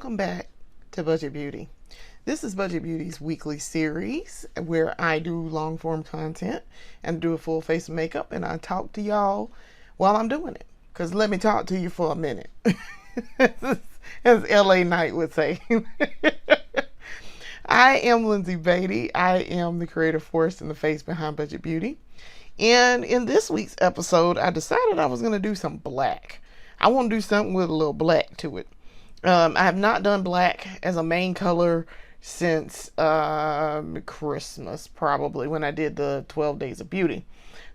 Welcome back to Budget Beauty. This is Budget Beauty's weekly series where I do long form content and do a full face of makeup, and I talk to y'all while I'm doing it. Because let me talk to you for a minute. As LA Knight would say. I am Lindsay Beatty. I am the creative force and the face behind Budget Beauty. And in this week's episode, I decided I was going to do some black. I want to do something with a little black to it. I have not done black as a main color since Christmas, probably, when I did the 12 Days of Beauty.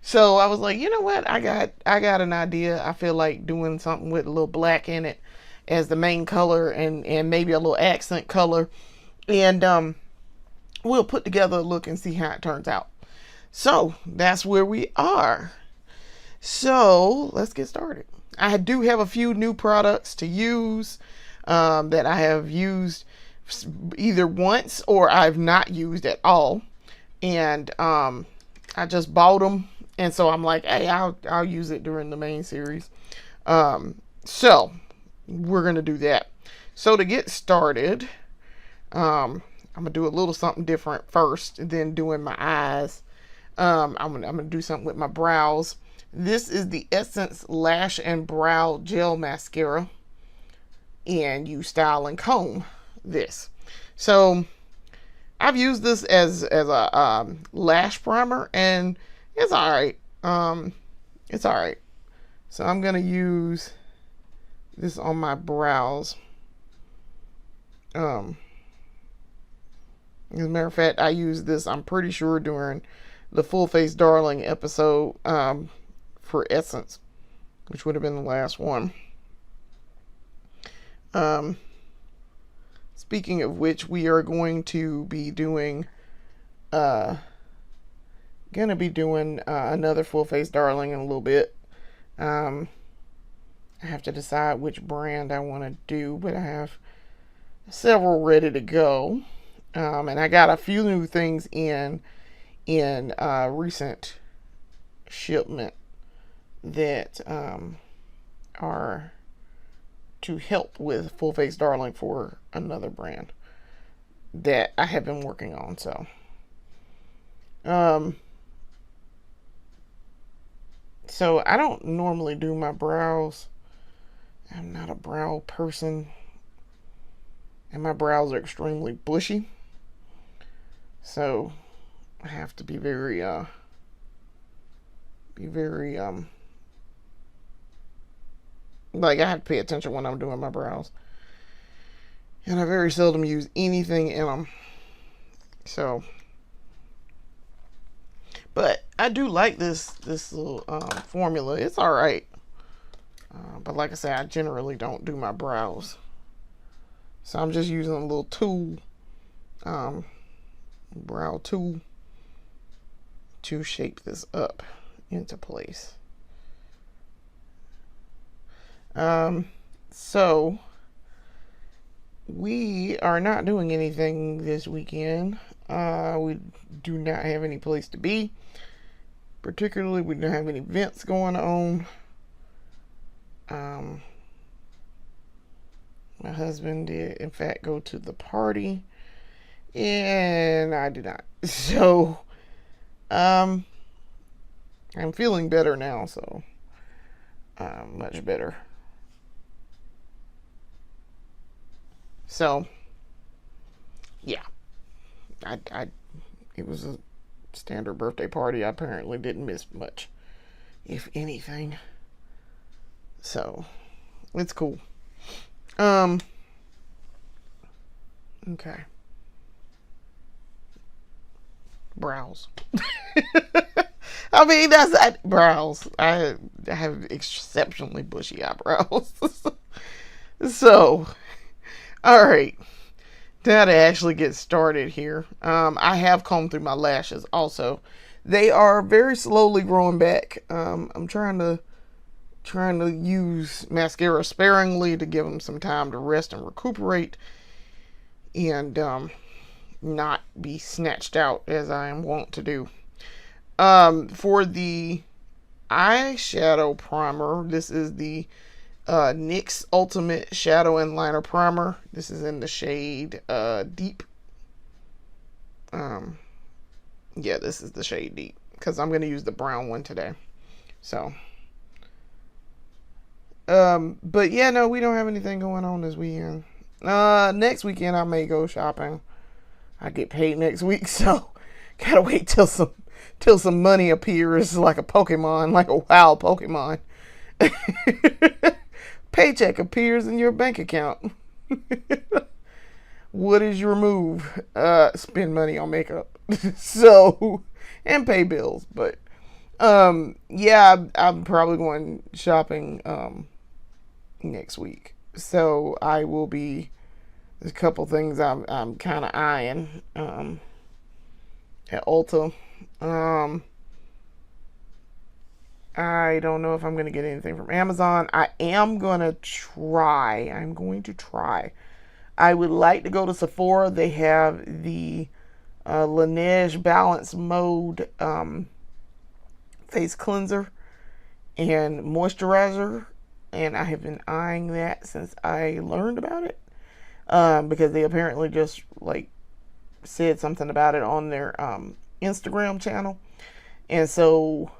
So I was like, you know what? I got an idea. I feel like doing something with a little black in it as the main color and maybe a little accent color. And we'll put together a look and see how it turns out. So that's where we are. So let's get started. I do have a few new products to use that I have used either once or I've not used at all. And I just bought them. And so I'm like, hey, I'll use it during the main series. So we're going to do that. So to get started, I'm going to do a little something different first, then doing my eyes. I'm gonna do something with my brows. This is the Essence Lash and Brow Gel Mascara, and you style and comb this. So I've used this as a lash primer, and it's all right. It's all right. So I'm gonna use this on my brows. As a matter of fact, I used this, I'm pretty sure, during the full Face Dahling episode for Essence, which would have been the last one. Speaking of which, we are going to be doing another full Face Dahling in a little bit. I have to decide which brand I want to do, but I have several ready to go. And I got a few new things in recent shipment that are to help with Full Face Dahling for another brand that I have been working on. So so I don't normally do my brows. I'm not a brow person, and my brows are extremely bushy, so I have to be very like, I have to pay attention when I'm doing my brows, and I very seldom use anything in them. So, but I do like this little formula. It's all right, but like I said, I generally don't do my brows, so I'm just using a little tool, brow tool, to shape this up into place. So we are not doing anything this weekend. We do not have any place to be. Particularly, we don't have any events going on. My husband did, in fact, go to the party, and I did not. So, I'm feeling better now, so much better. So, yeah, it was a standard birthday party. I apparently didn't miss much, if anything. So, it's cool. Okay. Brows. I mean, brows. I have exceptionally bushy eyebrows. So, all right. Now to actually get started here. I have combed through my lashes also. They are very slowly growing back. I'm trying to use mascara sparingly to give them some time to rest and recuperate, and not be snatched out as I am wont to do. For the eyeshadow primer, this is the NYX Ultimate Shadow and Liner Primer. This is in the shade Deep. Yeah, this is the shade Deep because I'm going to use the brown one today. So, but yeah, no, we don't have anything going on this weekend. Next weekend I may go shopping. I get paid next week, so gotta wait till some money appears like a Pokemon, like a wild Pokemon. Paycheck appears in your bank account. What is your move? Spend money on makeup. So, and pay bills. But, yeah, I'm probably going shopping, next week. So I will be, there's a couple things I'm kind of eyeing, at Ulta. I don't know if I'm going to get anything from Amazon. I'm going to try. I would like to go to Sephora. They have the Laneige Balance Mode face cleanser and moisturizer. And I have been eyeing that since I learned about it. Because they apparently just like said something about it on their Instagram channel. And so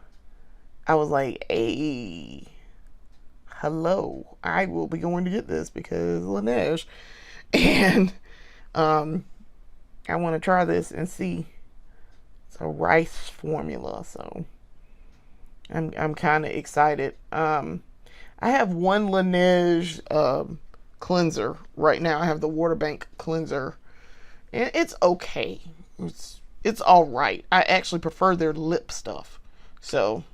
I was like, hey, hello, I will be going to get this because Laneige. And I want to try this and see. It's a rice formula, so I'm kind of excited. I have one Laneige cleanser right now. I have the Water Bank cleanser, and it's okay. It's all right. I actually prefer their lip stuff. So,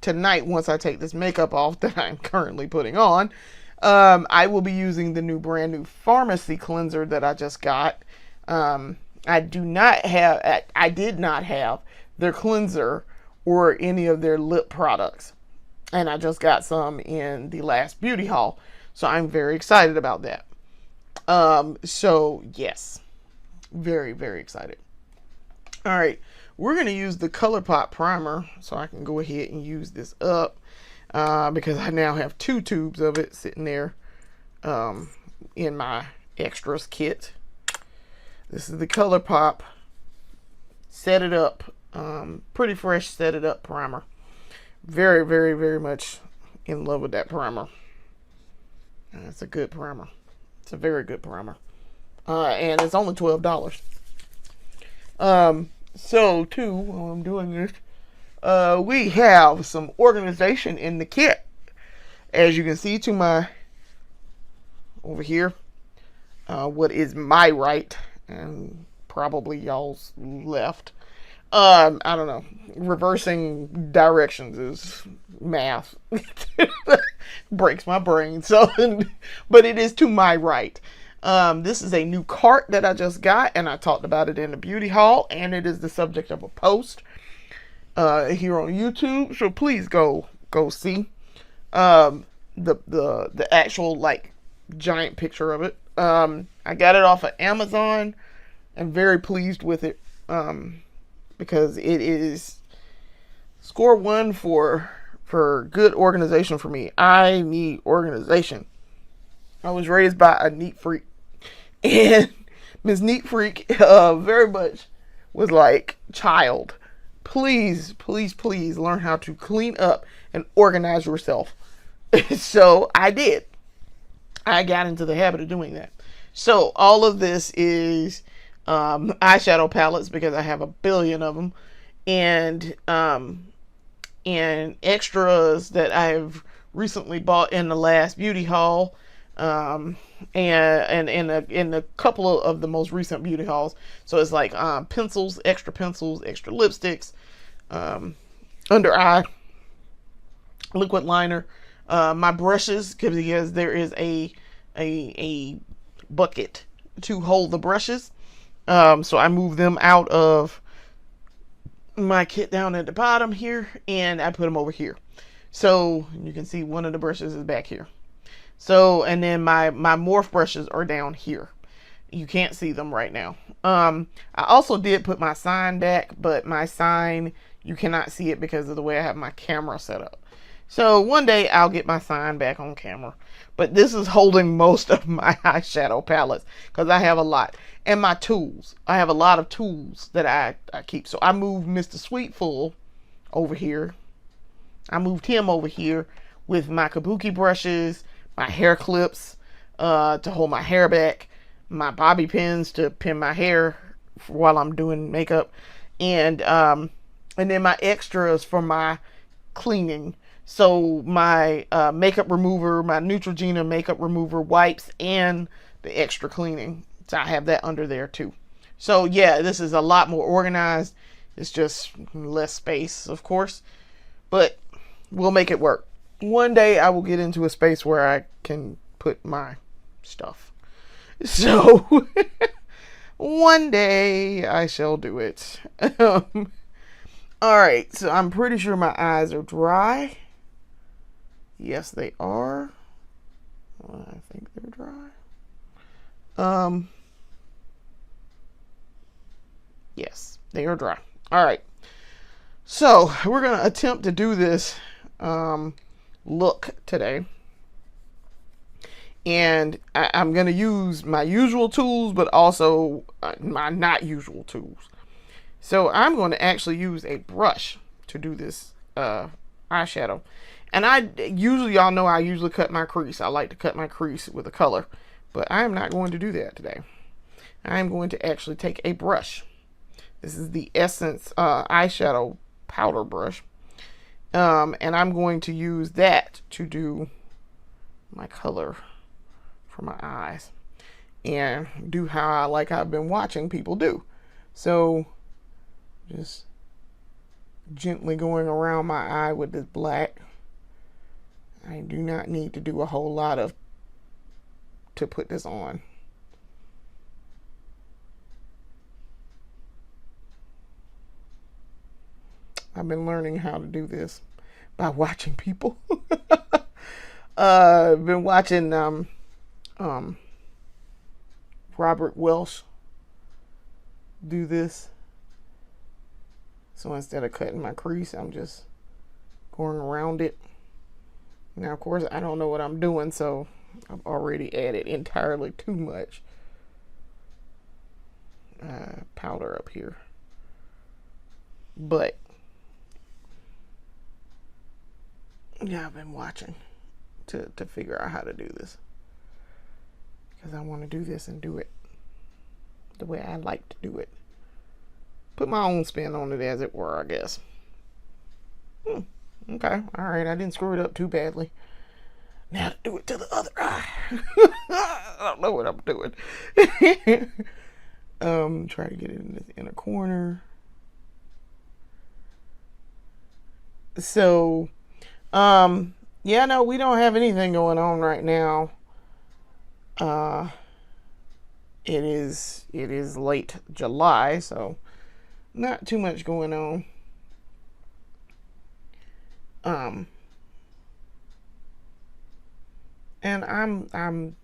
tonight, once I take this makeup off that I'm currently putting on, I will be using the brand new Pharmacy cleanser that I just got. I did not have their cleanser or any of their lip products. And I just got some in the last beauty haul. So I'm very excited about that. So yes, very, very excited. All right. We're going to use the ColourPop primer, so I can go ahead and use this up, because I now have 2 tubes of it sitting there in my extras kit. This is the ColourPop Set It Up, Pretty Fresh Set It Up primer. Very, very, very much in love with that primer. It's a good primer. It's a very good primer. And it's only $12. So, too, while I'm doing this, we have some organization in the kit. As you can see to my, over here, what is my right, and probably y'all's left. I don't know. Reversing directions is math. Breaks my brain. So, but it is to my right. This is a new cart that I just got, and I talked about it in the beauty haul, and it is the subject of a post here on YouTube. So please go see the actual like giant picture of it. I got it off of Amazon. I'm very pleased with it because it is score 1 for good organization for me. I need organization. I was raised by a neat freak. And Miss Neat Freak very much was like, child, please, please, please learn how to clean up and organize yourself. So I did. I got into the habit of doing that. So all of this is eyeshadow palettes because I have a billion of them. And extras that I've recently bought in the last beauty haul. And in a couple of the most recent beauty hauls. So it's like pencils, extra lipsticks, under eye, liquid liner, my brushes, because there is a bucket to hold the brushes. So I move them out of my kit down at the bottom here, and I put them over here. So you can see one of the brushes is back here. So, and then my morph brushes are down here. You can't see them right now. I also did put my sign back, but my sign, you cannot see it because of the way I have my camera set up. So one day I'll get my sign back on camera. But this is holding most of my eyeshadow palettes because I have a lot. And my tools. I have a lot of tools that I keep. So I moved Mr. Sweetful over here. I moved him over here with my kabuki brushes, my hair clips to hold my hair back, my bobby pins to pin my hair while I'm doing makeup, and then my extras for my cleaning. So my makeup remover, my Neutrogena makeup remover wipes, and the extra cleaning. So I have that under there too. So yeah, this is a lot more organized. It's just less space, of course, but we'll make it work. One day I will get into a space where I can put my stuff. So one day I shall do it. All right, so I'm pretty sure my eyes are dry. Yes, they are. Well, I think they're dry. Yes, they are dry. All right. So we're going to attempt to do this look today. And I'm going to use my usual tools, but also my not usual tools. So I'm going to actually use a brush to do this eyeshadow. And y'all know I usually cut my crease. I like to cut my crease with a color. But I am not going to do that today. I am going to actually take a brush. This is the Essence eyeshadow powder brush. And I'm going to use that to do my color for my eyes. And do how I've been watching people do. So just gently going around my eye with this black. I do not need to do a whole lot to put this on. I've been learning how to do this by watching people. I've been watching Robert Welsh do this. So instead of cutting my crease, I'm just going around it. Now, of course, I don't know what I'm doing, so I've already added entirely too much powder up here. But yeah, I've been watching to figure out how to do this, because I want to do this and do it the way I like to do it. Put my own spin on it, as it were, I guess. Okay, alright, I didn't screw it up too badly. Now to do it to the other eye. I don't know what I'm doing. Try to get it in this inner corner. So, yeah, no, we don't have anything going on right now. It is late July, so not too much going on. And I'm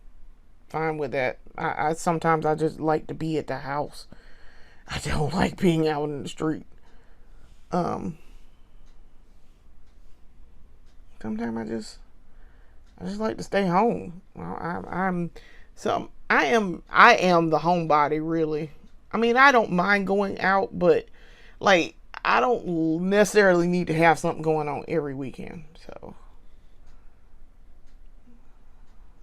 fine with that. I sometimes I just like to be at the house. I don't like being out in the street. Sometimes I just like to stay home. Well, I am the homebody, really. I mean, I don't mind going out, but like I don't necessarily need to have something going on every weekend. So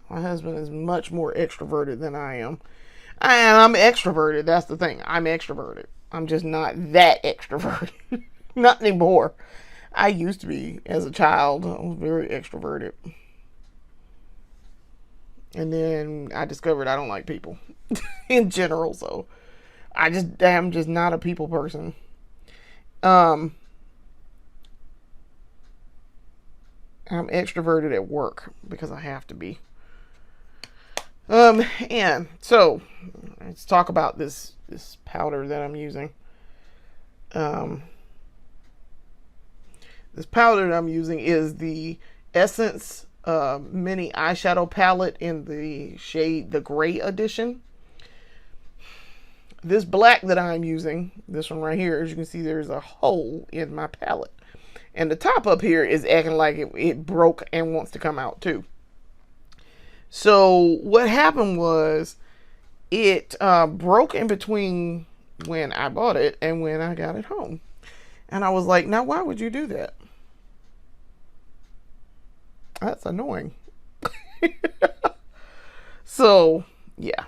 my husband is much more extroverted than I am. And I'm extroverted. That's the thing. I'm extroverted. I'm just not that extroverted. Not anymore. I used to be as a child. I was very extroverted. And then I discovered I don't like people in general. So I'm just not a people person. I'm extroverted at work because I have to be. And so let's talk about this powder that I'm using. This powder that I'm using is the Essence mini eyeshadow palette in the shade the Gray Edition. This black that I'm using, this one right here, as you can see, there's a hole in my palette. And the top up here is acting like it broke and wants to come out too. So what happened was it broke in between when I bought it and when I got it home. And I was like, now why would you do that? That's annoying. So yeah.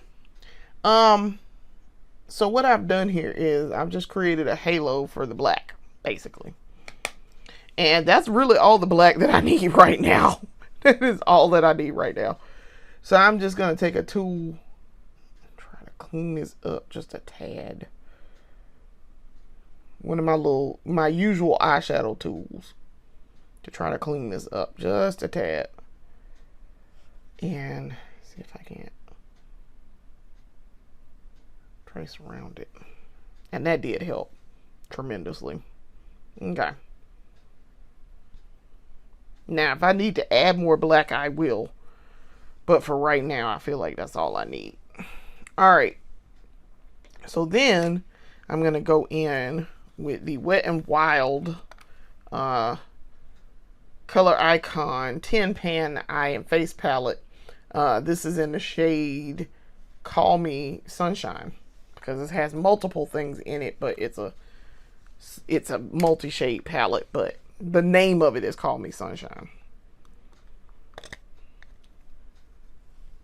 So what I've done here is I've just created a halo for the black, basically. And that's really all the black that I need right now. That is all that I need right now. So I'm just going to take a tool and try to clean this up just a tad. One of my usual eyeshadow tools to try to clean this up just a tad. And see if I can't trace around it. And that did help tremendously. Okay. Now, if I need to add more black, I will. But for right now, I feel like that's all I need. Alright. So then, I'm going to go in with the Wet n Wild Color Icon 10 Pan Eye and Face Palette. This is in the shade Call Me Sunshine. Because it has multiple things in it, but it's a multi-shade palette. But the name of it is Call Me Sunshine.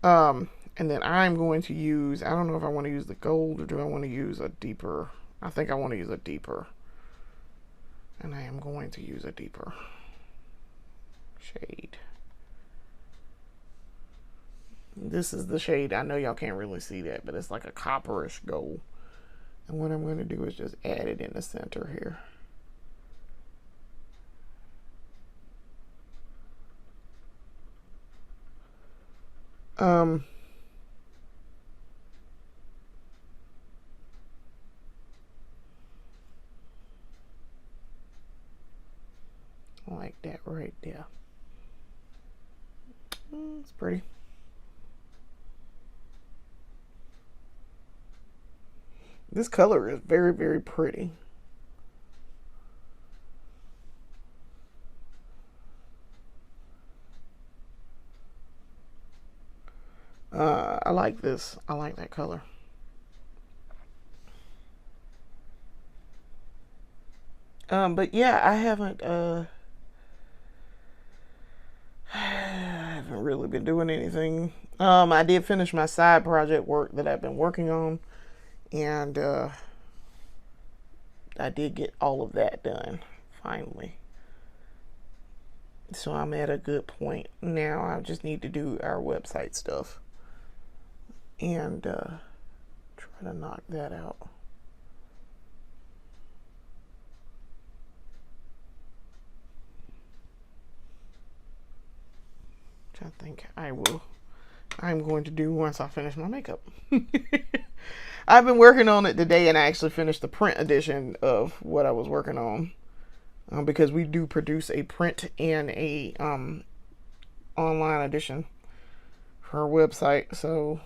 And then I'm going to use, I don't know if I want to use the gold or do I want to use a deeper, I think I want to use a deeper. And I am going to use a deeper shade. This is the shade, I know y'all can't really see that, but it's like a copperish gold. And what I'm going to do is just add it in the center here. Like that right there. It's pretty. This color is very, very pretty. I like this. I like that color. But yeah, I haven't really been doing anything. I did finish my side project work that I've been working on, and I did get all of that done finally. So I'm at a good point now. I just need to do our website stuff and try to knock that out. Which I think I'm going to do once I finish my makeup. I've been working on it today, and I actually finished the print edition of what I was working on, because we do produce a print and a online edition for our website. So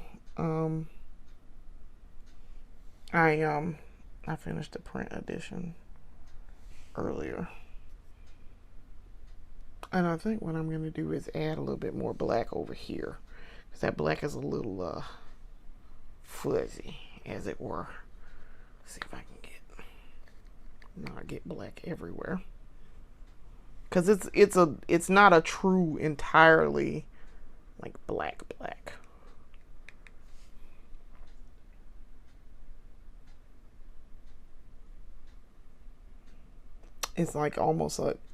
I finished the print edition earlier, and I think what I'm going to do is add a little bit more black over here, because that black is a little fuzzy, as it were. Let's see if I can not get black everywhere, because it's not a true entirely like black. It's like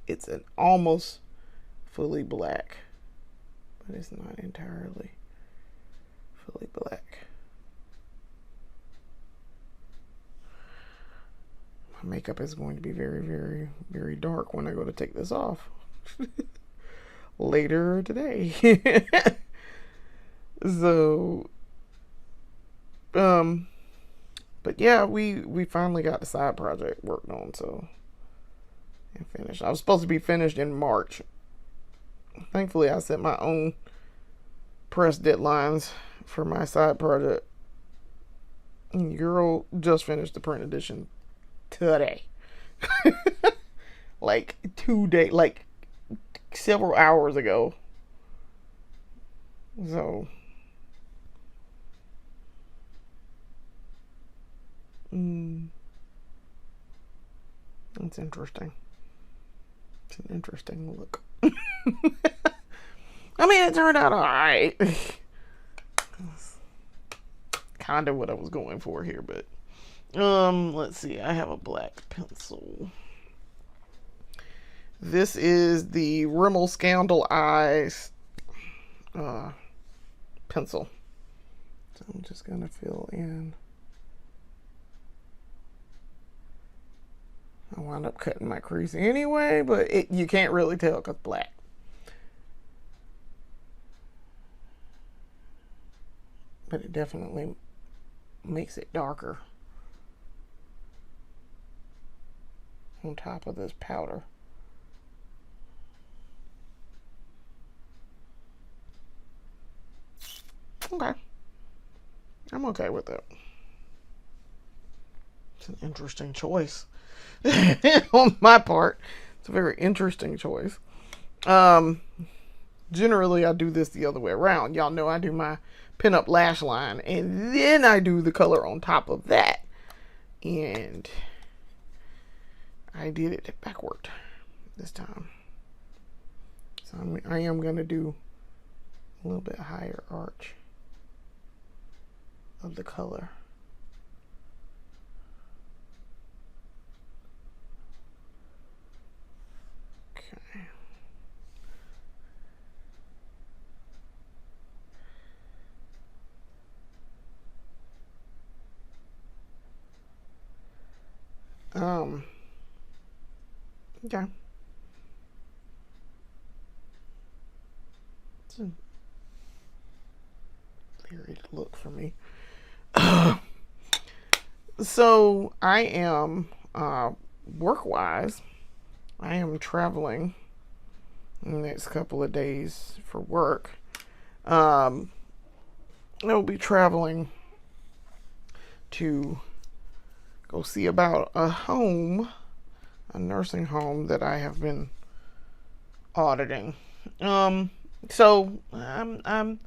it's an almost fully black, but it's not entirely fully black. My makeup is going to be very, very, very dark when I go to take this off later today. So, but yeah, we finally got the side project worked on, so, and finished. I was supposed to be finished in March. Thankfully, I set my own press deadlines for my side project. And girl just finished the print edition today. like 2 days, like several hours ago. So, that's interesting. It's an interesting look. I mean, it turned out alright. Kind of what I was going for here, but let's see. I have a black pencil. This is the Rimmel Scandal Eyes pencil. So I'm just gonna fill in. I wound up cutting my crease anyway, but you can't really tell because black. But it definitely makes it darker on top of this powder. Okay. I'm okay with it. It's an interesting choice. On my part, it's a very interesting choice. Generally, I do this the other way around. Y'all know I do my pinup lash line, and then I do the color on top of that. And I did it backward this time. So I am going to do a little bit higher arch of the color. Okay. Okay. It's a weird look for me. So I am work-wise, I am traveling in the next couple of days for work. I'll be traveling to go see about a nursing home that I have been auditing. So I'm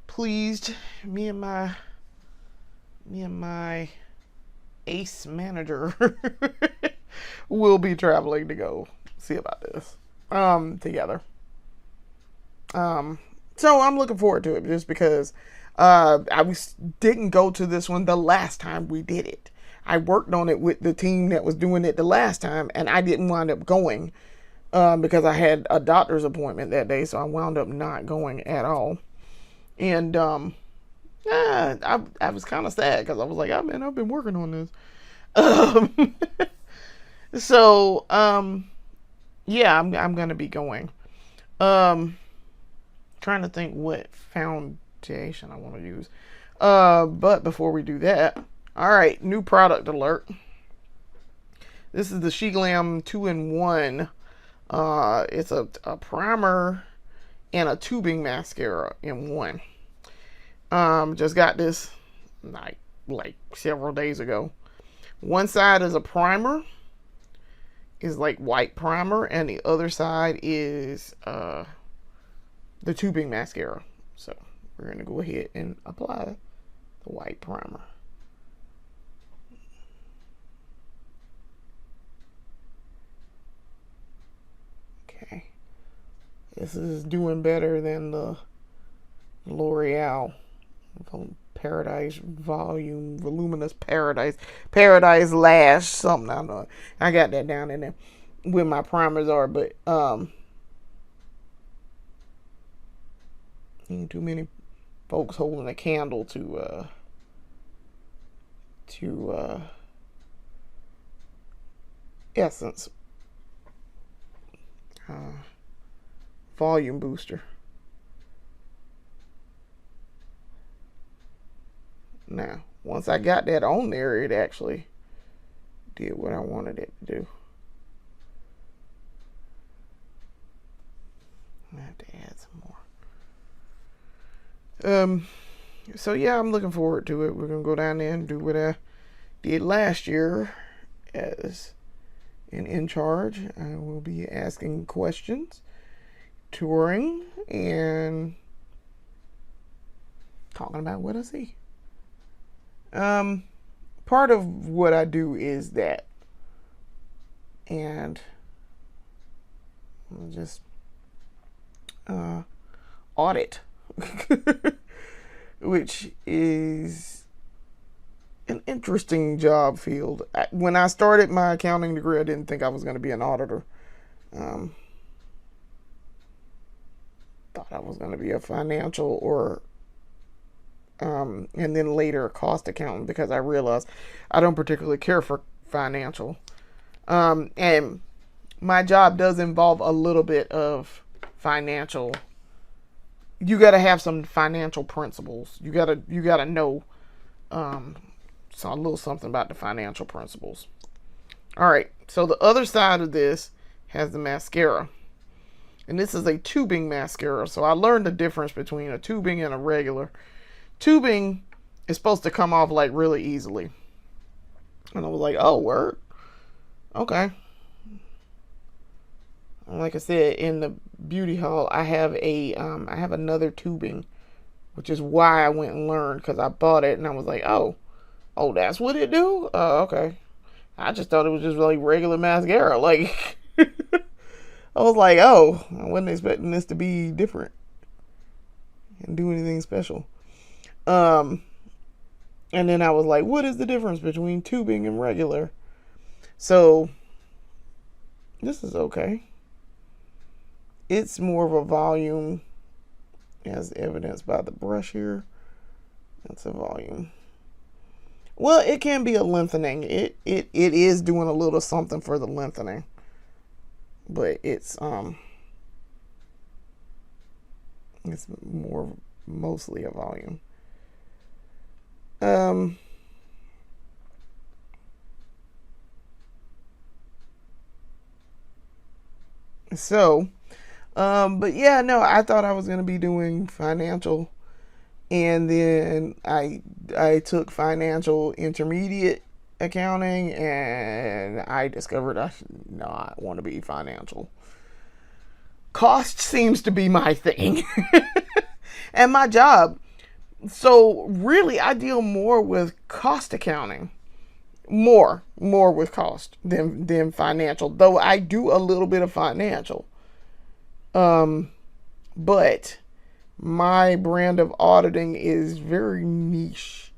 pleased. Me and my ace manager will be traveling to go see about this together. So I'm looking forward to it just because didn't go to this one the last time we did it. I worked on it with the team that was doing it the last time, and I didn't wind up going because I had a doctor's appointment that day, so I wound up not going at all. And I was kind of sad because I was like, I've been working on this. So yeah, I'm gonna be going. Trying to think what foundation I want to use. But before we do that, all right, new product alert. This is the SheGlam 2-in-1. It's a primer and a tubing mascara in one. Just got this like several days ago. One side is a primer, is like white primer, and the other side is the tubing mascara. So we're gonna go ahead and apply the white primer. Okay, this is doing better than the L'Oreal Paradise Voluminous Paradise Lash, something. I don't know. I got that down in there where my primers are, but ain't too many folks holding a candle to Essence volume booster. Now, once I got that on there, it actually did what I wanted it to do. I have to add some more. So yeah, I'm looking forward to it. We're gonna go down there and do what I did last year as and in charge. I will be asking questions, touring, and talking about what I see. Part of what I do is that, and I'll just audit, which is an interesting job field. When I started my accounting degree, I didn't think I was going to be an auditor. Thought I was going to be a financial or and then later a cost accountant, because I realized I don't particularly care for financial. And my job does involve a little bit of financial. You got to have some financial principles. You got to know so a little something about the financial principles. All right, so the other side of this has the mascara. And this is a tubing mascara. So I learned the difference between a tubing and a regular. Tubing is supposed to come off like really easily. And I was like, oh, word. Okay. Like I said, in the beauty haul, I have another tubing, which is why I went and learned, because I bought it and I was like, oh, that's what it do? Oh, okay. I just thought it was just like regular mascara. Like, I was like, oh, I wasn't expecting this to be different and do anything special. And then I was like, what is the difference between tubing and regular? So this is okay. It's more of a volume, as evidenced by the brush here. That's a volume. Well, it can be a lengthening. It is doing a little something for the lengthening, but it's more mostly a volume. But yeah, no, I thought I was going to be doing financial, and then I took financial intermediate accounting, and I discovered I should not want to be financial. Cost seems to be my thing. And my job. So really, I deal more with cost accounting, more with cost than financial. Though I do a little bit of financial, but my brand of auditing is very niche.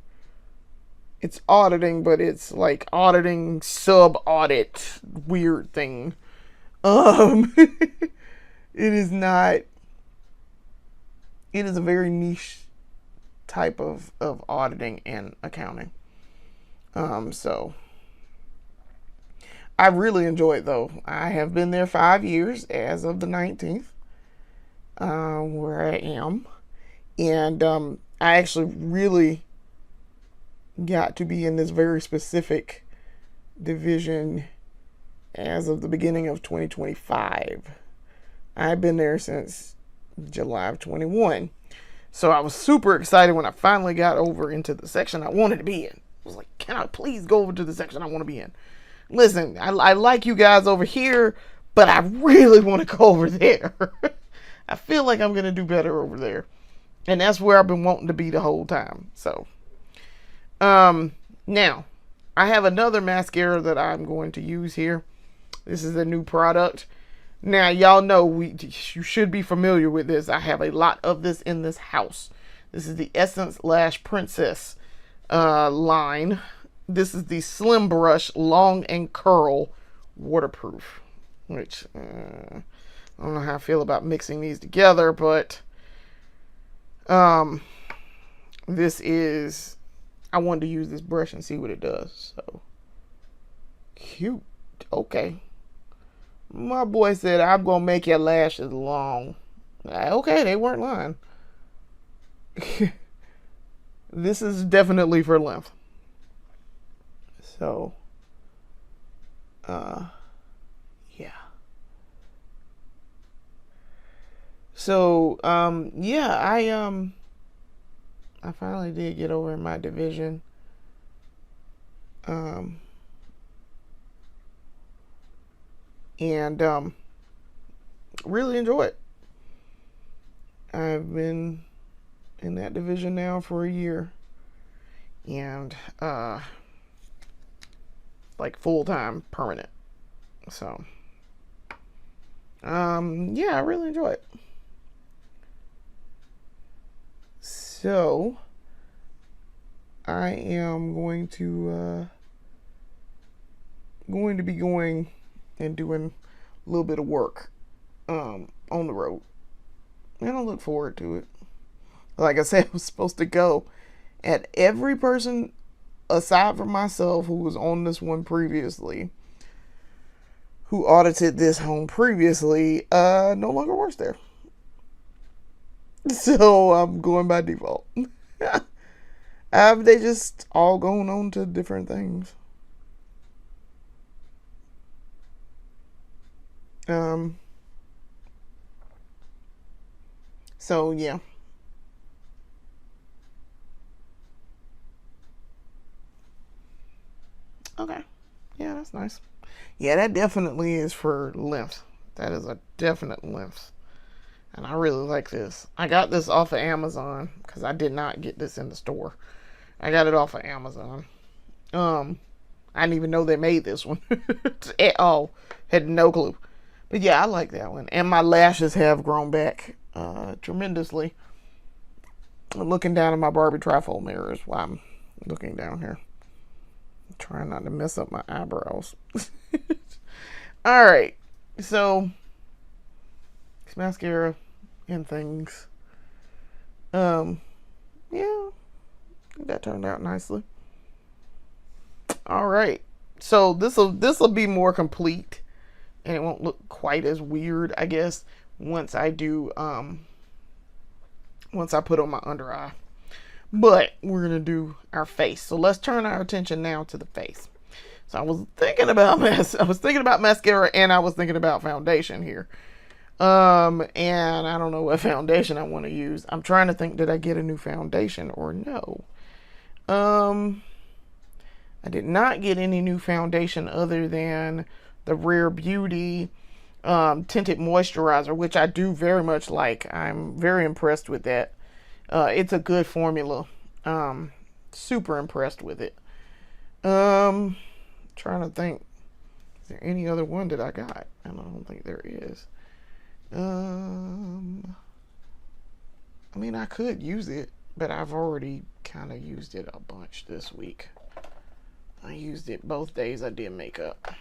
It's auditing, but it's like auditing sub-audit weird thing. It is not. It is a very niche type of auditing and accounting. So I really enjoy it, though. I have been there 5 years as of the 19th, where I am. And I actually really got to be in this very specific division as of the beginning of 2025. I've been there since July of 21. So I was super excited when I finally got over into the section I wanted to be in. I was like, can I please go over to the section I want to be in? Listen, I like you guys over here, but I really want to go over there. I feel like I'm going to do better over there. And that's where I've been wanting to be the whole time. So, now, I have another mascara that I'm going to use here. This is a new product. Now, y'all know you should be familiar with this. I have a lot of this in this house. This is the Essence Lash Princess line. This is the Slim Brush Long and Curl Waterproof, which I don't know how I feel about mixing these together, but this is, I wanted to use this brush and see what it does. So, cute. Okay. My boy said, I'm going to make your lashes long. Okay, they weren't lying. This is definitely for length. So, yeah. So, yeah, I finally did get over in my division. and really enjoy it. I've been in that division now for a year, and like full-time permanent. So yeah, I really enjoy it. So I am going to be going and doing a little bit of work on the road, and I look forward to it. Like I said, I was supposed to go, and every person aside from myself who was on this one previously, who audited this home previously, no longer works there. So I'm going by default. They just all going on to different things. So yeah. Okay. Yeah, that's nice. Yeah, that definitely is for length. That is a definite length. And I really like this. I got this off of Amazon because I did not get this in the store. I got it off of Amazon. I didn't even know they made this one at all. Had no clue. But yeah, I like that one. And my lashes have grown back tremendously. I'm looking down at my Barbie trifold mirrors while I'm looking down here. I'm trying not to mess up my eyebrows. All right. So, it's mascara and things. Yeah, that turned out nicely. All right. So this will be more complete, and it won't look quite as weird, I guess, once I do once I put on my under eye. But we're gonna do our face. So let's turn our attention now to the face. So I was thinking about mascara, and I was thinking about foundation here. And I don't know what foundation I want to use. I'm trying to think, did I get a new foundation or no? I did not get any new foundation other than the Rare Beauty tinted moisturizer, which I do very much like. I'm very impressed with that. It's a good formula. Super impressed with it. Trying to think, is there any other one that I got? And I don't think there is. I mean, I could use it, but I've already kind of used it a bunch this week. I used it both days I did makeup.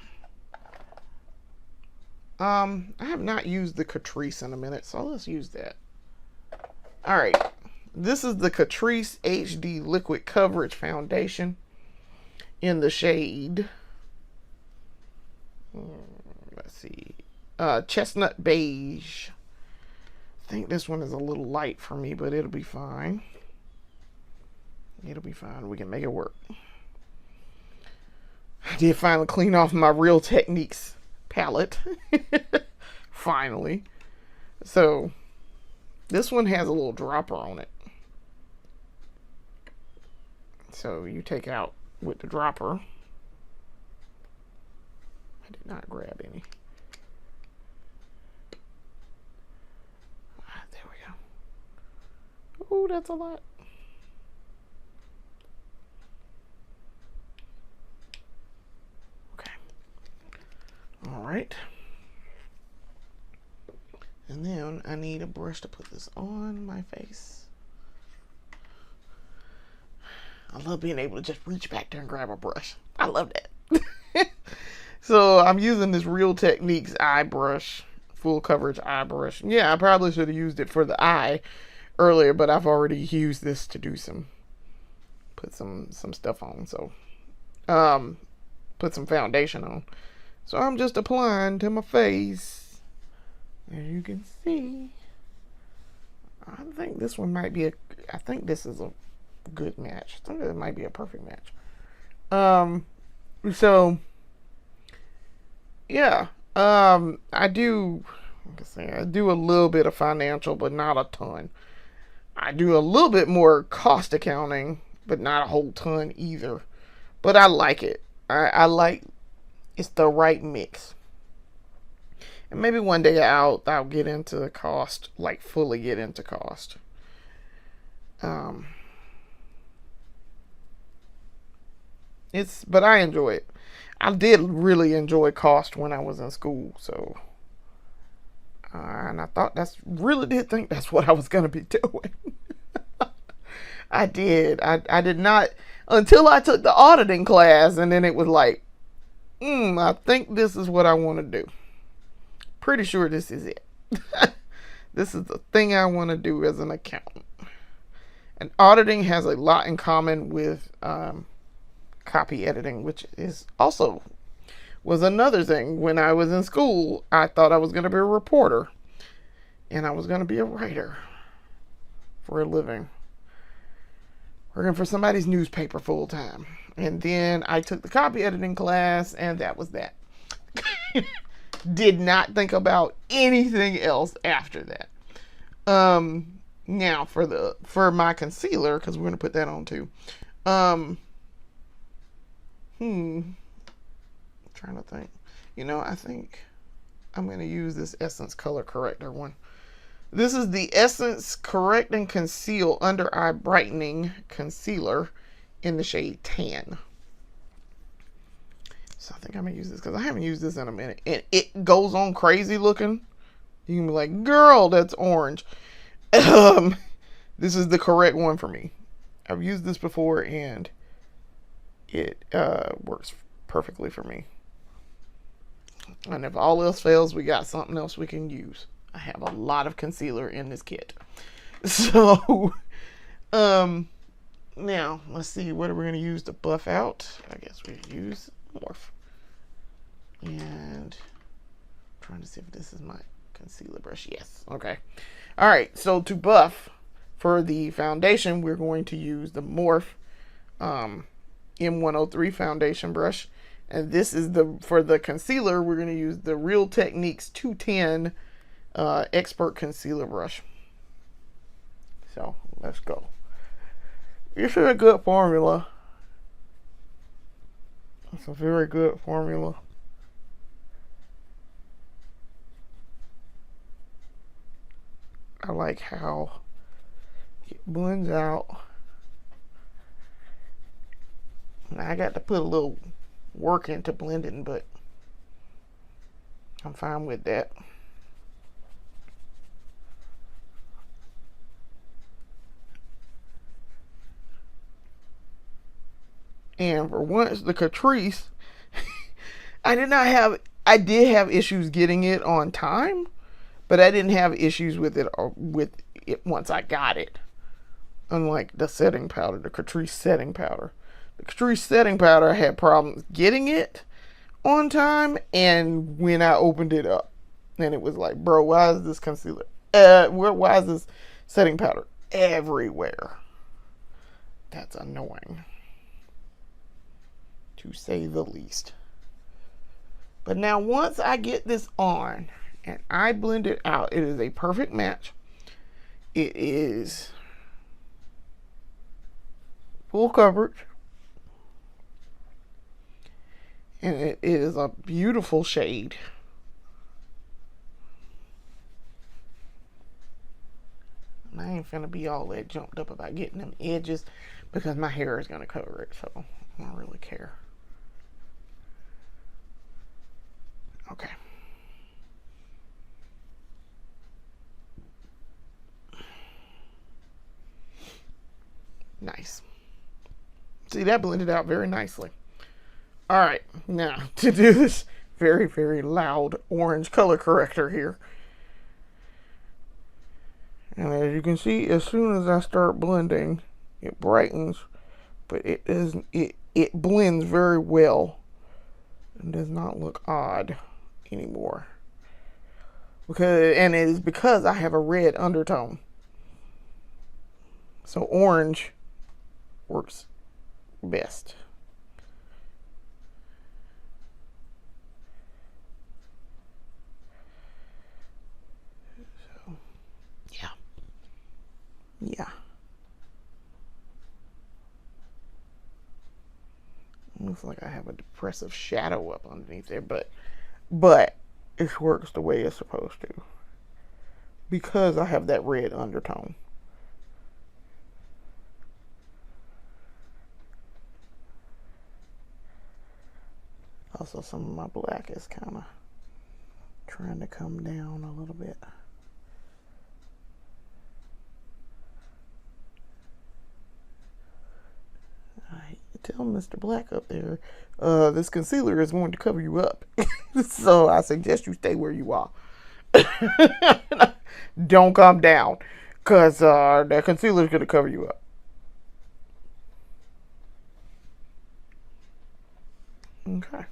I have not used the Catrice in a minute, so let's use that. All right, this is the Catrice HD Liquid Coverage Foundation in the shade, let's see, Chestnut Beige. I think this one is a little light for me, but it'll be fine. It'll be fine. We can make it work. I did finally clean off my Real Techniques palette. Finally. So, this one has a little dropper on it. So, you take out with the dropper. I did not grab any. There we go. Oh, that's a lot. Okay. All right. And then I need a brush to put this on my face. I love being able to just reach back there and grab a brush. I love that. So I'm using this Real Techniques eye brush, full coverage eye brush. Yeah, I probably should have used it for the eye earlier, but I've already used this to do put some stuff on. So, put some foundation on. So I'm just applying to my face. As you can see, I think this one might be I think this is a good match. I think it might be a perfect match. So yeah, I do, like I say, I do a little bit of financial, but not a ton. I do a little bit more cost accounting, but not a whole ton either. But I like it. I like, it's the right mix. And maybe one day I'll get into cost, like fully get into cost. Um, but I enjoy it. I did really enjoy cost when I was in school, so and I thought really did think that's what I was gonna be doing. I did. I did not until I took the auditing class, and then it was like, I think this is what I want to do. Pretty sure this is it. This is the thing I want to do as an accountant. And auditing has a lot in common with copy editing, which is also was another thing. When I was in school, I thought I was going to be a reporter, and I was going to be a writer for a living, working for somebody's newspaper full time. And then I took the copy editing class, and that was that. Did not think about anything else after that. Now for my concealer, because we're going to put that on too. Trying to think. I think I'm going to use this Essence Color Corrector one. This is the Essence Correct and Conceal Under Eye Brightening Concealer in the shade Tan. So I think I'm going to use this because I haven't used this in a minute. And it goes on crazy looking. You can be like, girl, that's orange. This is the correct one for me. I've used this before and it works perfectly for me. And if all else fails, we got something else we can use. I have a lot of concealer in this kit. So, now, let's see, what are we going to use to buff out? I guess we use Morph. And I'm trying to see if this is my concealer brush. Yes, okay. All right, so to buff for the foundation, we're going to use the Morph M103 foundation brush. And this is for the concealer, we're going to use the Real Techniques 210 Expert Concealer Brush. So, let's go. It's a good formula. It's a very good formula. I like how it blends out. I got to put a little work into blending, but I'm fine with that. And for once, the Catrice, I did have issues getting it on time, but I didn't have issues with it once I got it. Unlike the setting powder, the Catrice setting powder. The Catrice setting powder, I had problems getting it on time, and when I opened it up, and it was like, bro, why is this concealer? Why is this setting powder everywhere? That's annoying, to say the least. But now once I get this on and I blend it out, it is a perfect match. It is full coverage. And it is a beautiful shade. I ain't finna be all that jumped up about getting them edges because my hair is gonna cover it, so I don't really care. Okay. Nice. See, that blended out very nicely. All right, now to do this very, very loud orange color corrector here. And as you can see, as soon as I start blending, it brightens, but it doesn't. It blends very well and does not look odd anymore. And it is because I have a red undertone. So orange works best. So, yeah. Looks like I have a depressive shadow up underneath there, but it works the way it's supposed to, because I have that red undertone. Also, some of my black is kind of trying to come down a little bit. I tell Mr. Black up there, this concealer is going to cover you up. So I suggest you stay where you are. Don't come down, because that concealer is going to cover you up. Okay.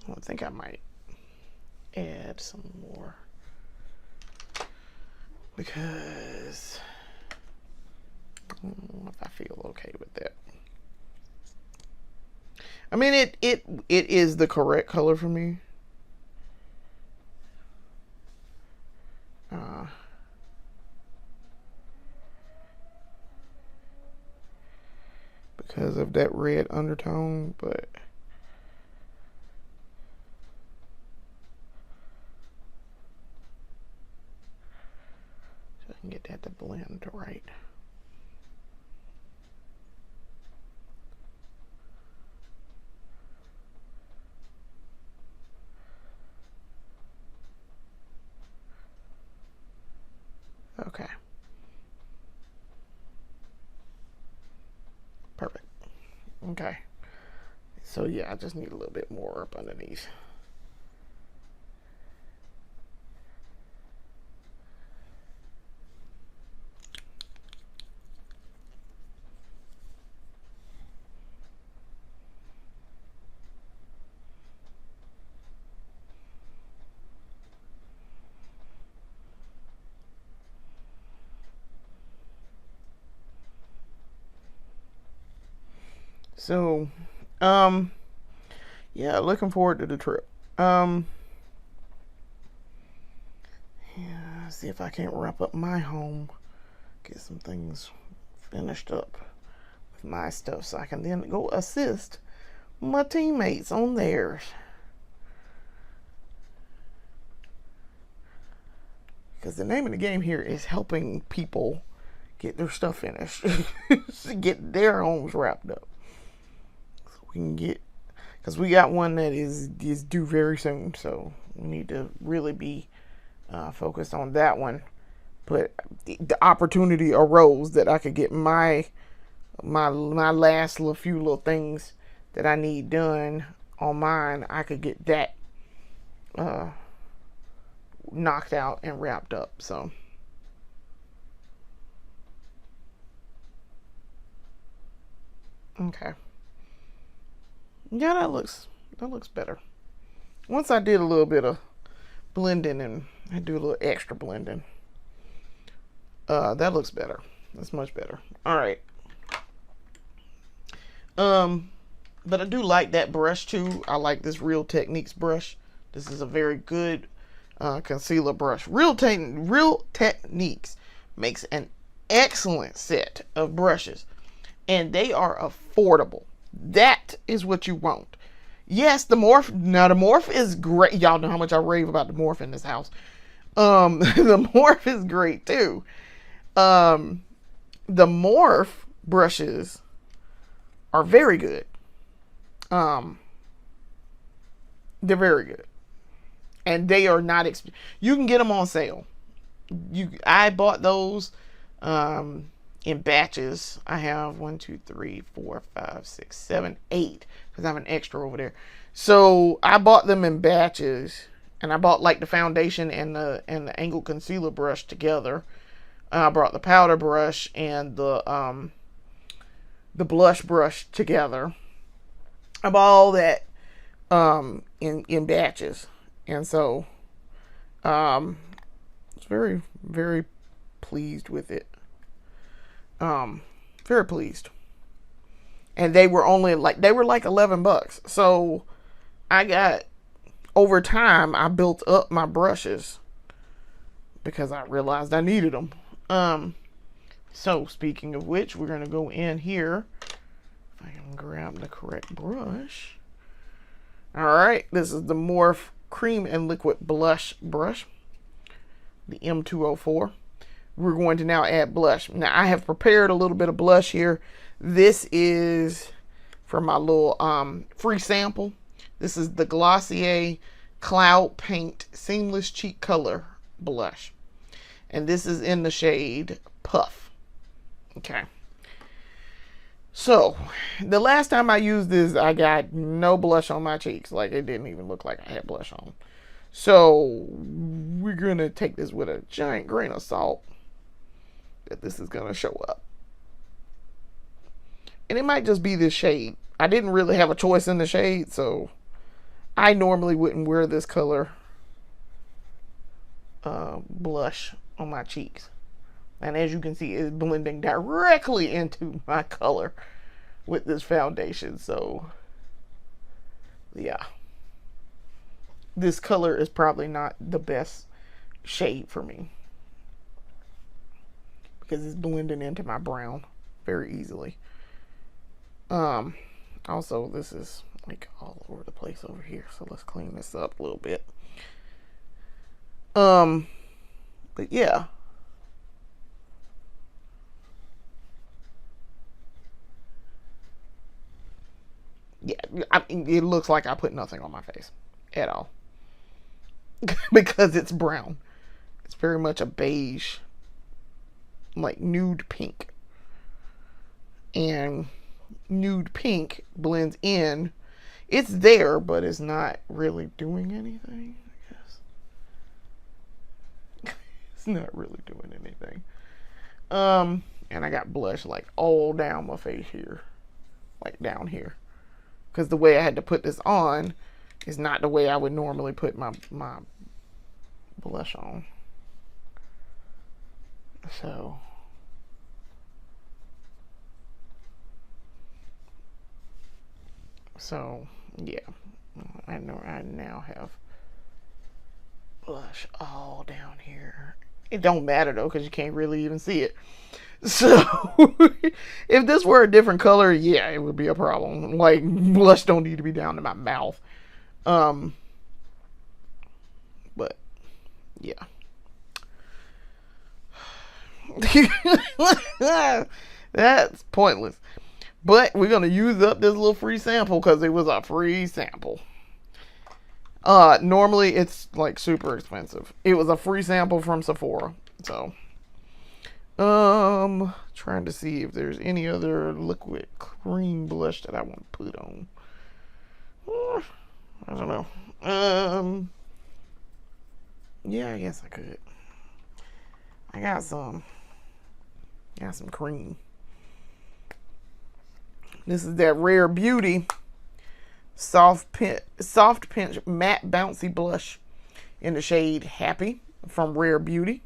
I think I might add some more, because I don't know if I feel okay with that. I mean, it is the correct color for me. Because of that red undertone, but so I can get that to blend right. Okay. Perfect. Okay. So yeah, I just need a little bit more up underneath. So, yeah, looking forward to the trip. Yeah, see if I can't wrap up my home, get some things finished up with my stuff, so I can then go assist my teammates on theirs. Because the name of the game here is helping people get their stuff finished, get their homes wrapped up. We can get, because we got one that is due very soon, so we need to really be focused on that one. But the opportunity arose that I could get my last few little things that I need done on mine. I could get that knocked out and wrapped up. So okay. Yeah, that looks better. Once I did a little bit of blending, and I do a little extra blending, that looks better. That's much better. All right. But I do like that brush too. I like this Real Techniques brush. This is a very good concealer brush. Real Techniques makes an excellent set of brushes, and they are affordable. That is what you want. Yes, the Morph. Now the Morph is great. Y'all know how much I rave about the Morph in this house. The Morph is great too. The Morph brushes are very good. They're very good, and they are not expensive. You can get them on sale. I bought those in batches. I have 1, 2, 3, 4, 5, 6, 7, 8, because I have an extra over there. So I bought them in batches, and I bought like the foundation and the angled concealer brush together. I brought the powder brush and the blush brush together. I bought all that in batches, and so it's very, very pleased with it. Very pleased. And they were like $11. So I got, over time, I built up my brushes because I realized I needed them. So speaking of which, we're going to go in here. If I can grab the correct brush. All right, this is the Morphe Cream and Liquid Blush brush, the M204. We're going to now add blush. Now I have prepared a little bit of blush here. This is for my little free sample. This is the Glossier Cloud Paint Seamless Cheek Color blush. And this is in the shade Puff. Okay. So, the last time I used this, I got no blush on my cheeks. Like, it didn't even look like I had blush on. So, we're going to take this with a giant grain of salt. That this is going to show up. And it might just be this shade. I didn't really have a choice in the shade, so I normally wouldn't wear this color blush on my cheeks. And as you can see, it's blending directly into my color with this foundation. So, yeah. This color is probably not the best shade for me, because it's blending into my brown very easily. Also, this is like all over the place over here. So let's clean this up a little bit. But yeah. Yeah, it looks like I put nothing on my face at all. Because it's brown. It's very much a beige, like nude pink. And nude pink blends in. It's there, but it's not really doing anything, I guess. It's not really doing anything. And I got blush like all down my face here. Like down here. Because the way I had to put this on is not the way I would normally put my blush on. So yeah, I know I now have blush all down here. It don't matter though, because you can't really even see it. So if this were a different color, yeah, it would be a problem. Like, blush don't need to be down to my mouth. But yeah. That's pointless. But we're gonna use up this little free sample because it was a free sample. Normally it's like super expensive. It was a free sample from Sephora. So trying to see if there's any other liquid cream blush that I want to put on. I don't know. Yeah, I guess I could. I got some cream. This is that Rare Beauty Soft Pinch Matte Bouncy Blush in the shade Happy from Rare Beauty.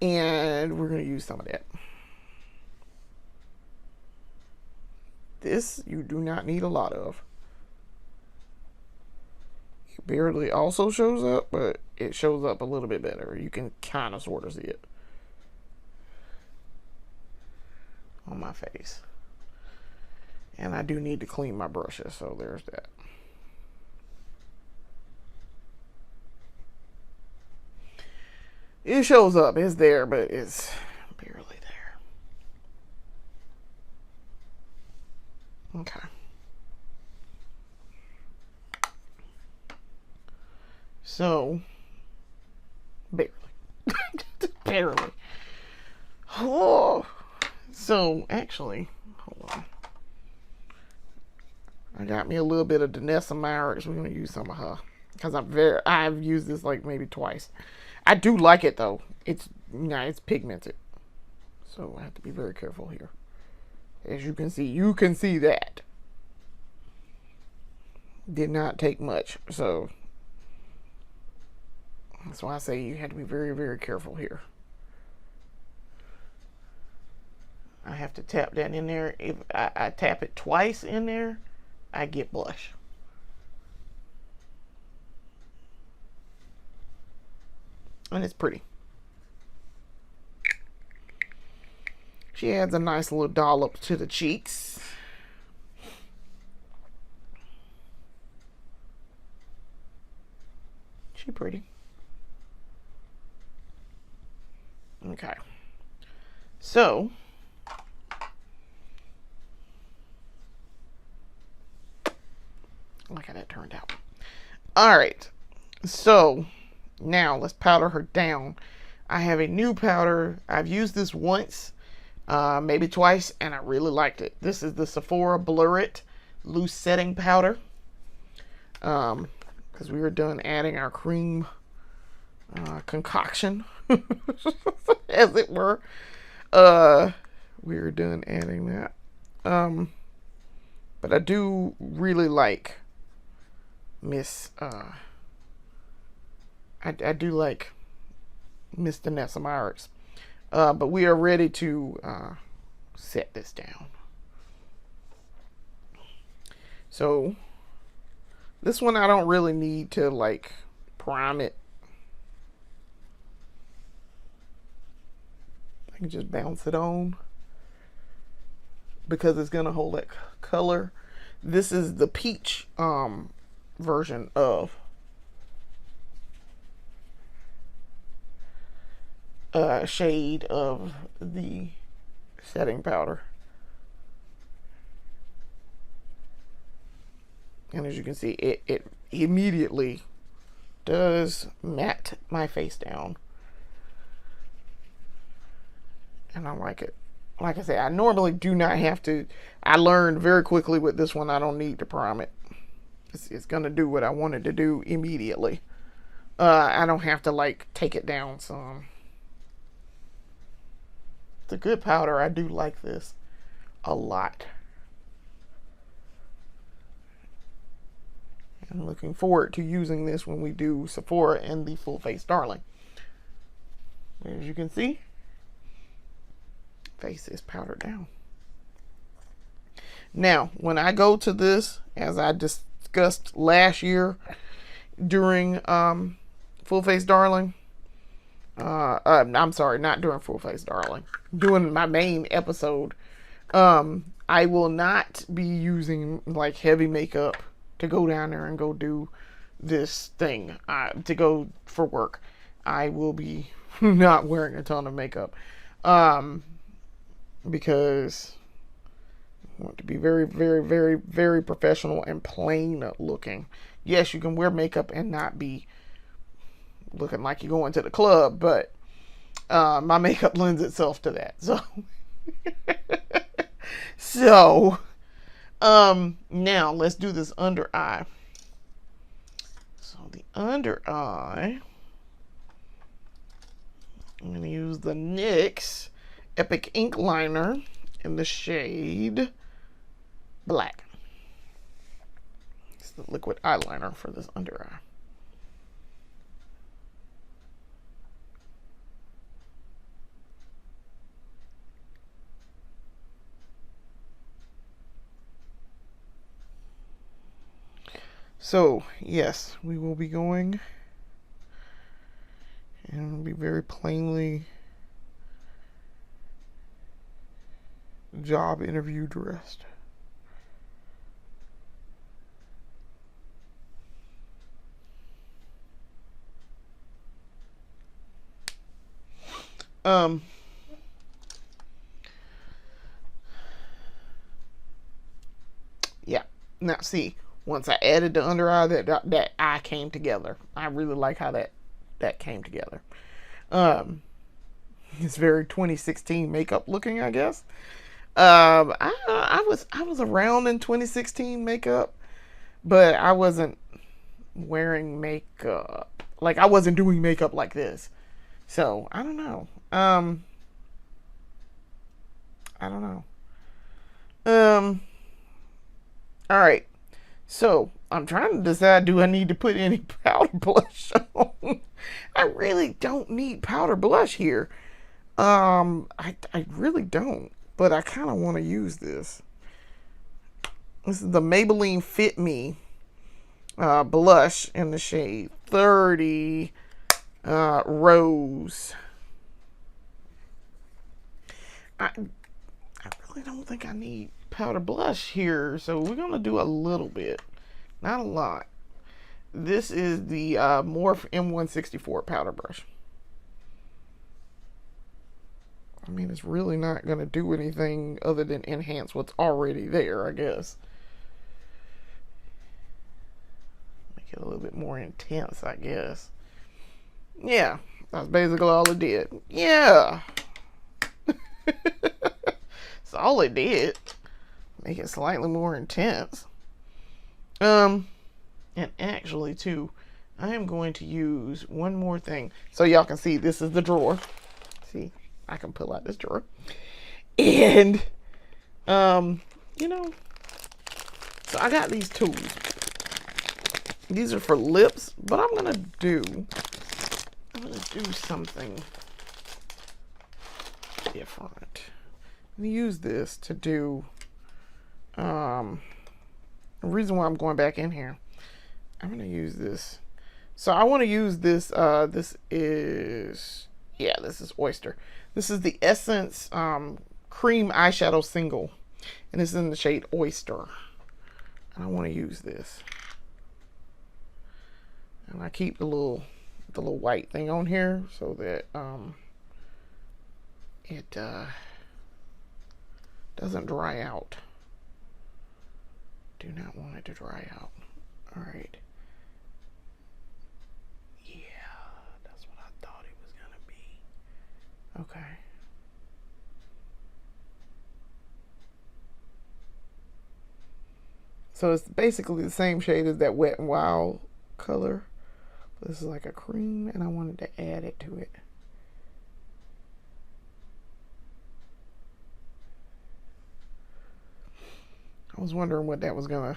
And we're going to use some of that. This you do not need a lot of. It barely also shows up, but it shows up a little bit better. You can kind of sort of see it on my face. And I do need to clean my brushes, so there's that. It shows up. It's there, but it's barely there. Okay. So, barely. Barely. Oh. So, actually, hold on. I got me a little bit of Danessa Myricks. We're going to use some of her. Because I've used this like maybe twice. I do like it though. It's pigmented. So I have to be very careful here. As you can see that. Did not take much. So that's why I say you have to be very, very careful here. I have to tap that in there. If I tap it twice in there, I get blush. And it's pretty. She adds a nice little dollop to the cheeks. She pretty. Okay. So, look how that turned out. All right. So, now let's powder her down. I have a new powder. I've used this once, maybe twice, and I really liked it. This is the Sephora Blur It Loose Setting Powder. Because we were done adding our cream concoction, as it were. We were done adding that. But I do really like Miss I do like Miss Danessa Myers. But we are ready to set this down. So this one I don't really need to like prime it. I can just bounce it on because it's gonna hold that color. This is the peach version of shade of the setting powder. And as you can see, it immediately does matte my face down. And I like it. Like I said, I normally do not have to. I learned very quickly with this one, I don't need to prime it. It's going to do what I wanted to do immediately. I don't have to like take it down some. It's a good powder. I do like this a lot. I'm looking forward to using this when we do Sephora and the Full Face Darling. As you can see, face is powdered down. Now, when I go to this, as I discussed last year during Full Face Darling, I'm sorry, not during Full Face Darling, doing my main episode, I will not be using like heavy makeup to go down there and go do this thing, to go for work. I will be not wearing a ton of makeup, because I want to be very, very, very, very professional and plain looking. Yes, you can wear makeup and not be looking like you're going to the club, but my makeup lends itself to that. So, now let's do this under eye. So the under eye, I'm going to use the NYX Epic Ink Liner in the shade Black. It's the liquid eyeliner for this under eye. So, yes, we will be going and it'll be very plainly job interview dressed. Yeah. Now, see, once I added the under eye, that eye came together. I really like how that came together. It's very 2016 makeup looking, I guess. I was around in 2016 makeup, but I wasn't wearing makeup. Like, I wasn't doing makeup like this. So, I don't know. I don't know. All right. So, I'm trying to decide, do I need to put any powder blush on? I really don't need powder blush here. I really don't, but I kind of want to use this. This is the Maybelline Fit Me blush in the shade 30 Rose. really don't think I need powder blush here, so we're gonna do a little bit, not a lot. This is the Morphe M164 powder brush. I mean, it's really not gonna do anything other than enhance what's already there, I guess. Make it a little bit more intense, I guess. Yeah, that's basically all it did. Yeah. That's all it did. Make it slightly more intense. And actually too, I am going to use one more thing. So y'all can see this is the drawer. See, I can pull out this drawer. And you know, so I got these tools. These are for lips, but I'm gonna do something different. I'm gonna use this to do the reason why I'm going back in here. I'm gonna use this. So I want to use this. This is Oyster. This is the Essence Cream Eyeshadow Single, and it's in the shade Oyster. And I want to use this. And I keep the little white thing on here so that it doesn't dry out. Do not want it to dry out. All right. Yeah, that's what I thought it was gonna be. Okay. So it's basically the same shade as that Wet n Wild color. This is like a cream, and I wanted to add it to it. I was wondering what that was gonna,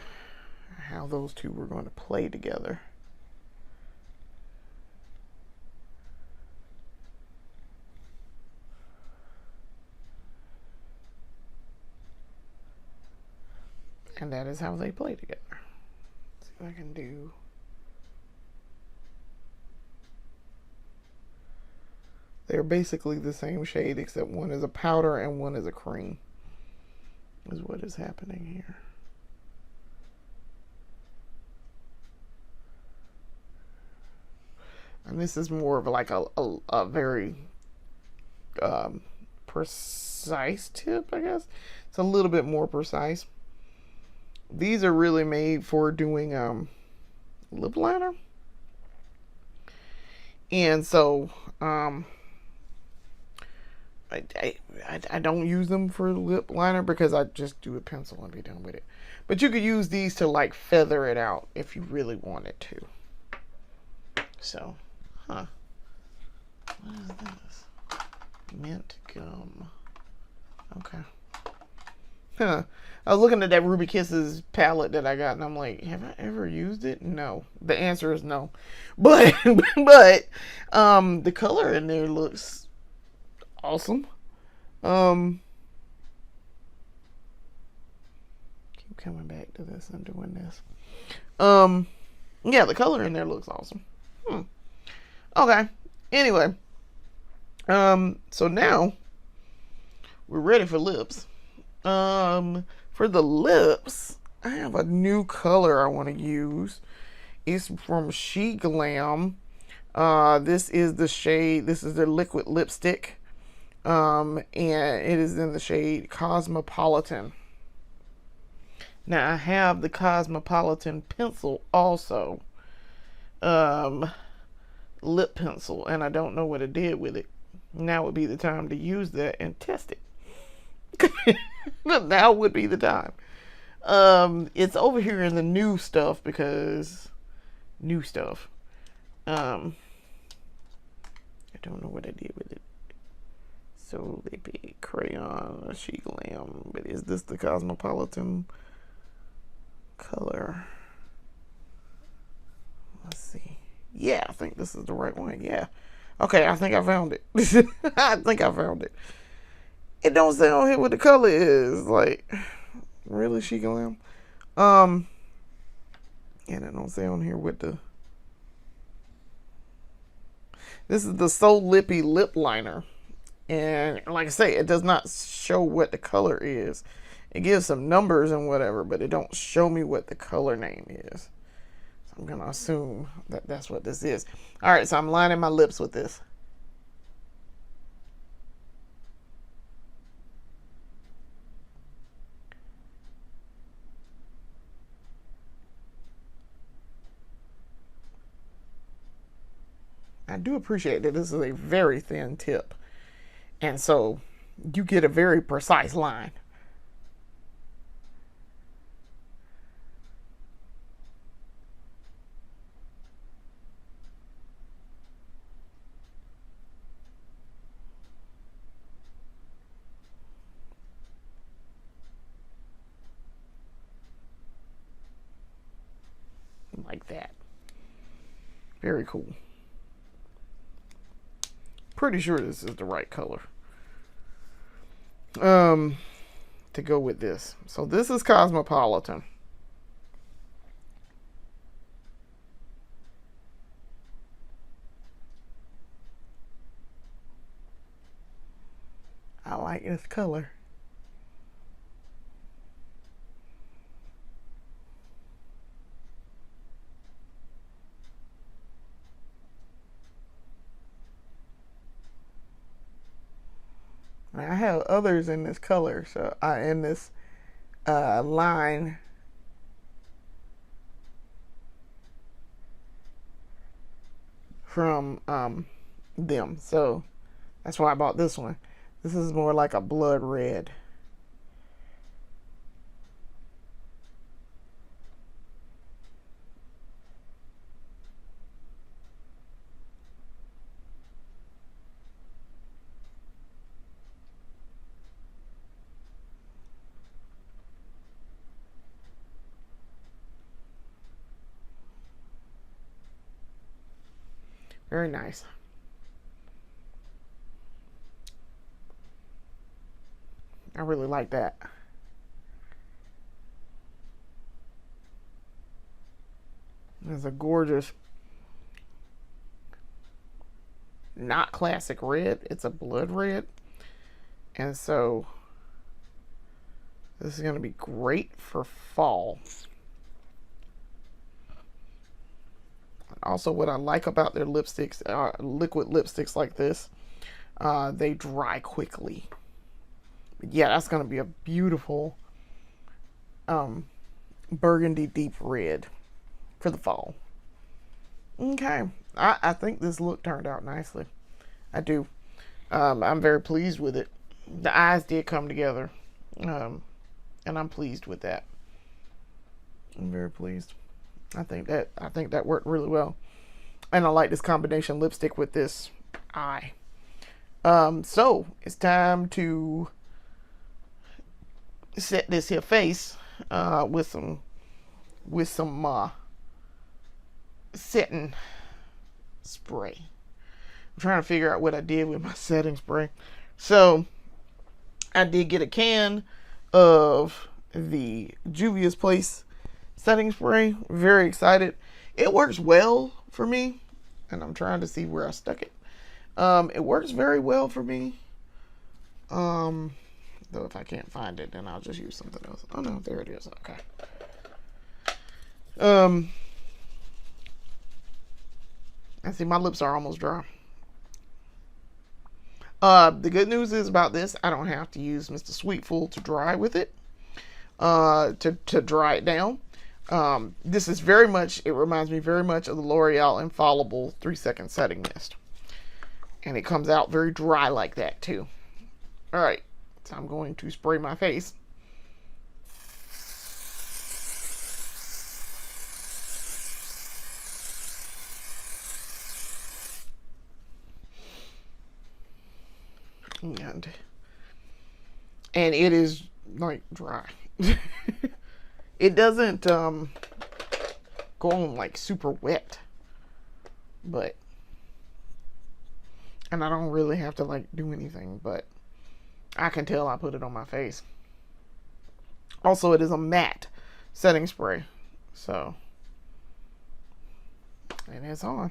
how those two were going to play together. And that is how they play together. Let's see what I can do. They're basically the same shade, except one is a powder and one is a cream, is what is happening here. And this is more of like a very precise tip, I guess. It's a little bit more precise. These are really made for doing lip liner. And so I don't use them for lip liner because I just do a pencil and be done with it. But you could use these to like feather it out if you really wanted to. So, what is this? Mint gum. Okay. I was looking at that Ruby Kisses palette that I got, and I'm like, have I ever used it? No. The answer is no. But the color in there looks awesome. Keep coming back to this and doing this. Yeah, the color in there looks awesome. Okay. Anyway, so now we're ready for lips. For the lips, I have a new color I want to use. It's from She Glam. This is the shade, this is the liquid lipstick. And it is in the shade Cosmopolitan. Now I have the Cosmopolitan pencil also. Lip pencil, and I don't know what it did with it. Now would be the time to use that and test it. Now would be the time. It's over here in the new stuff because new stuff. I don't know what I did with it. So Lippy crayon, She Glam, but is this the Cosmopolitan color? Let's see. Yeah, I think this is the right one. Yeah. Okay, I think I found it. I think I found it. It don't say on here what the color is. Like, really, She Glam? And it don't say on here what the... This is the So Lippy lip liner. And like I say, it does not show what the color is. It gives some numbers and whatever, but it don't show me what the color name is. So I'm gonna assume that that's what this is. All right, so I'm lining my lips with this. I do appreciate that this is a very thin tip, and so you get a very precise line. Like that. Very cool. Pretty sure this is the right color to go with this. So this is Cosmopolitan. I like this color. I have others in this color, so in this line. From them, so that's why I bought this one. This is more like a blood red. Very nice. I really like that. It's a gorgeous, not classic red. It's a blood red. And so this is going to be great for fall. Also, what I like about their lipsticks, liquid lipsticks like this, they dry quickly. But yeah, that's going to be a beautiful burgundy deep red for the fall. Okay, I think this look turned out nicely. I do. I'm very pleased with it. The eyes did come together, and I'm pleased with that. I'm very pleased. I think that worked really well, and I like this combination lipstick with this eye. So it's time to set this here face with some setting spray. I'm trying to figure out what I did with my setting spray. So I did get a can of the Juvia's Place setting spray. Very excited. It works well for me, and I'm trying to see where I stuck it. It works very well for me. Though if I can't find it, then I'll just use something else. Oh no, there it is. Okay. I see my lips are almost dry. The good news is about this, I don't have to use Mr. Sweetful to dry with it. To dry it down. This is very much, it reminds me very much of the L'Oreal Infallible 3-second setting mist. And it comes out very dry like that too. Alright, so I'm going to spray my face. And it is like dry. It doesn't go on like super wet, but, and I don't really have to like do anything, but I can tell I put it on my face. Also, it is a matte setting spray, so, and it's on.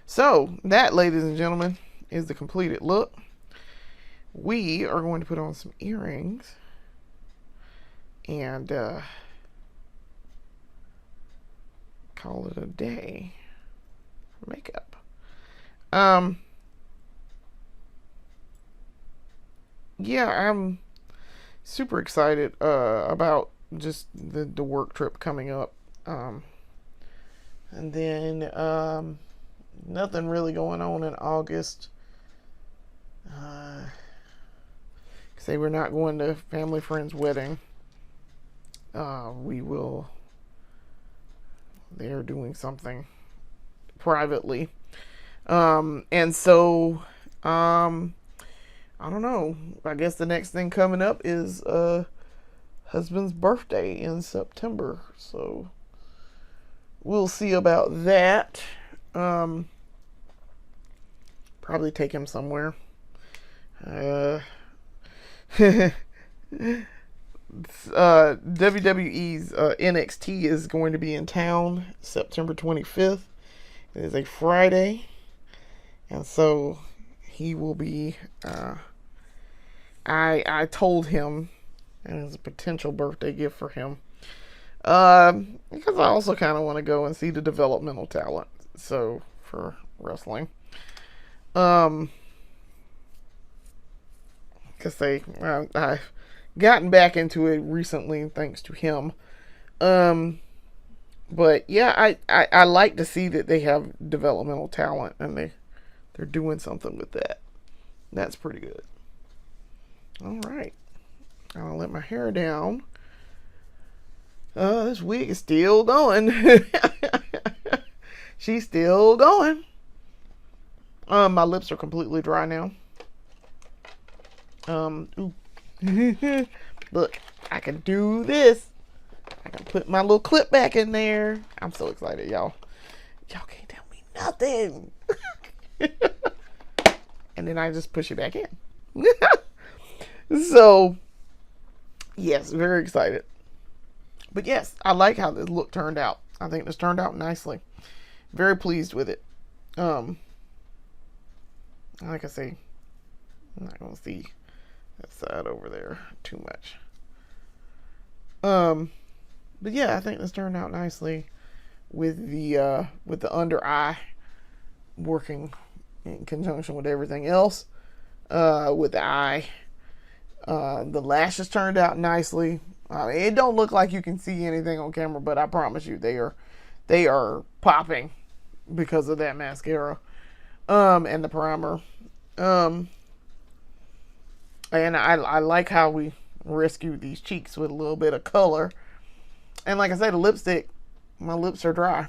So that, ladies and gentlemen, is the completed look. we are going to put on some earrings and call it a day for makeup. Yeah, I'm super excited about just the work trip coming up. And then nothing really going on in August. Say we're not going to family friend's wedding. They're doing something privately. And so I don't know. I guess the next thing coming up is husband's birthday in September. So we'll see about that. Probably take him somewhere. WWE's NXT is going to be in town September 25th. It is a Friday. And so he will be, I told him, and it's a potential birthday gift for him, because I also kind of want to go and see the developmental talent, so, for wrestling, because I've gotten back into it recently thanks to him, but yeah, I like to see that they have developmental talent, and they're doing something with that. That's pretty good. All right. I'll let my hair down. This wig is still going. She's still going. My lips are completely dry now. Ooh. Look, I can do this. I can put my little clip back in there. I'm so excited, y'all. Y'all can't tell me nothing. And then I just push it back in. So, yes, very excited. But yes, I like how this look turned out. I think this turned out nicely. Very pleased with it. Like I say, I'm not going to see that side over there too much. But yeah, I think this turned out nicely with the under eye working in conjunction with everything else. With the eye, the lashes turned out nicely. It don't look like you can see anything on camera, but I promise you they are popping because of that mascara and the primer. And I like how we rescued these cheeks with a little bit of color. And like I said, the lipstick, my lips are dry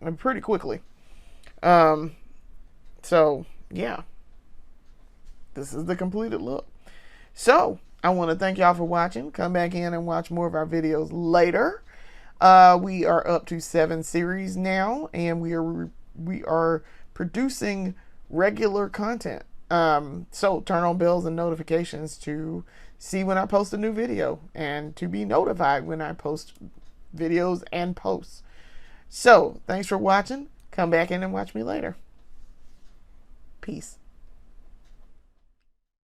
and pretty quickly. So yeah, this is the completed look. So I want to thank y'all for watching. Come back in and watch more of our videos later. We are up to 7 series now, and we are producing regular content. So turn on bells and notifications to see when I post a new video and to be notified when I post videos and posts. So thanks for watching. Come back in and watch me later. Peace.